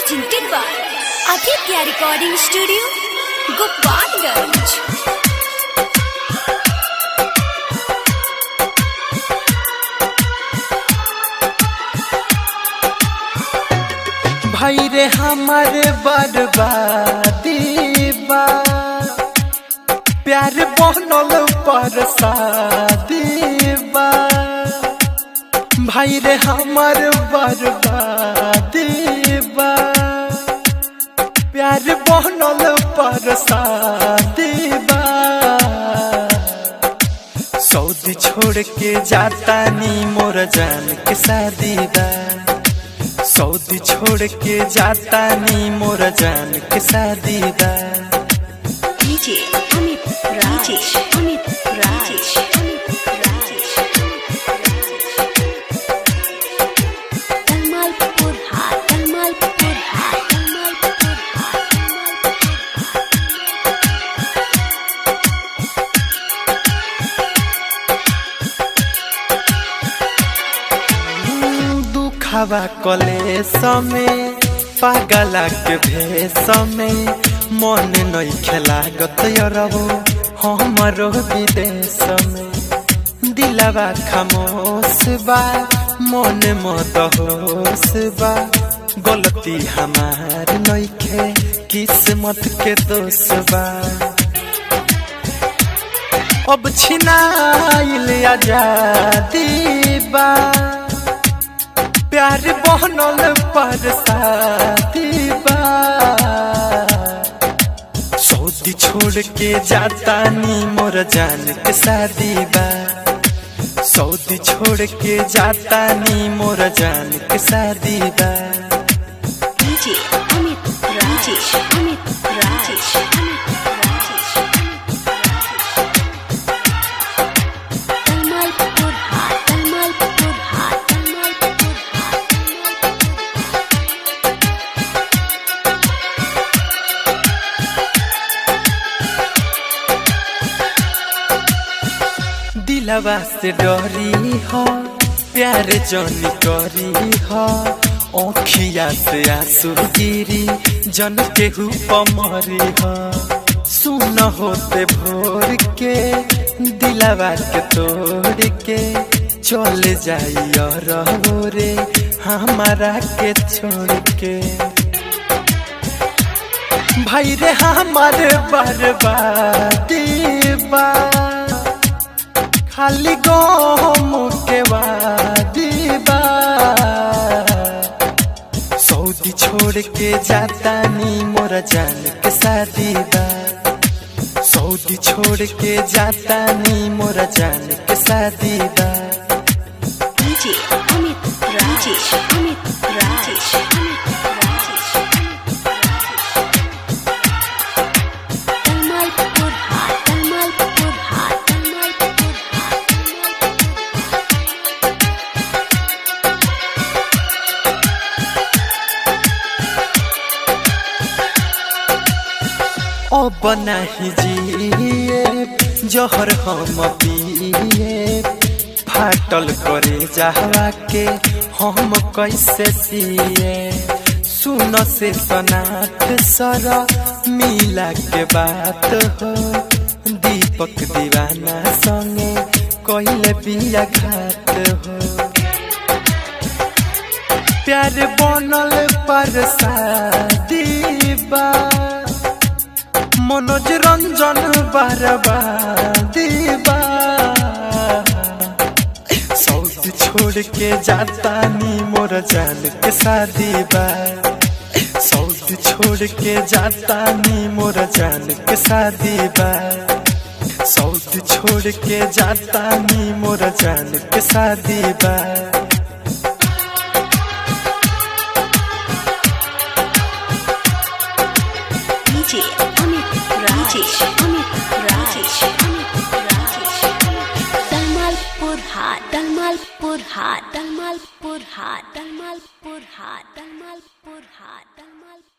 presented by Aditya Recording Studio, Gopalganj. भाई रे हमारे बर्बादी बा प्यार बनल पर शादी बा। भाई रे हमार बर्बादी बा प्यार बनल पर शादी बा। सऊदी छोड़ के जाता नी मोर जान के शादी बा। सऊदी छोड़ के जाता नी मोर जान के शादी बा। DJ Amit Raj, Amit Raj, Amit Raj. Tamalpur Hat, Tamalpur Hat, Tamalpur दुखवा कले समय पागला के भेष में मन नहीं खेला गत रहो हमारो विदेश में। दिलवा खामोश बा मन मदहोश बा गलती हमार नहीं खे किस्मत के दोष बा। अब छिनाइल आजादी बा प्यार बनल पर शादी बा। सऊदी छोड़ के जाता नी मोर जान के शादी बा। सऊदी छोड़ के जाता नी मोर जान के शादी बा। DJ Amit Raj, Amit Raj, Amit Raj. Tamalpur Hat, Tamalpur Hat, Tamalpur Hat. दिलवा से डरी हो प्यार जनी करी हो ओखिया से आंसू गिरी जन के मरी हो। सुन होते भोर के दिलवा के तोड़ के चल जाइयो रहो रे हमारा के छोड़ के। भाई रे हमारे बर्बादी बा खाली गम के वादी बा। सऊदी छोड़ के जाता नी मोर जान के शादी बा। सऊदी छोड़ के जाता नी मोर जान के शादी बा। DJ Amit Raj, Amit Raj, Amit Raj. Tamalpur Hat, Tamalpur Hat, Tamalpur Hat. अब नहीं जिए जहर हम पिए फाटल करे जावा के हम कैसे सिए। सुन से सनाथ सर मिला के बात हो दीपक दीवाना संगे कहले बिया घात हो। प्यार बनल पर शादी बा मनोज रंजन बर्बादी बा। सऊदी छोड़ के जाता नी मोर जान के शादी बा। सऊदी छोड़ के जाता नी मोर जान के शादी बा। सऊदी छोड़ के जाता नी मोर जान के शादी बा। DJ Amit Raj, Amit Raj, Amit Raj. Tamalpur Hat, Tamalpur Hat, Tamalpur Hat, Tamalpur Hat, Tamalpur Hat, Tamalpur.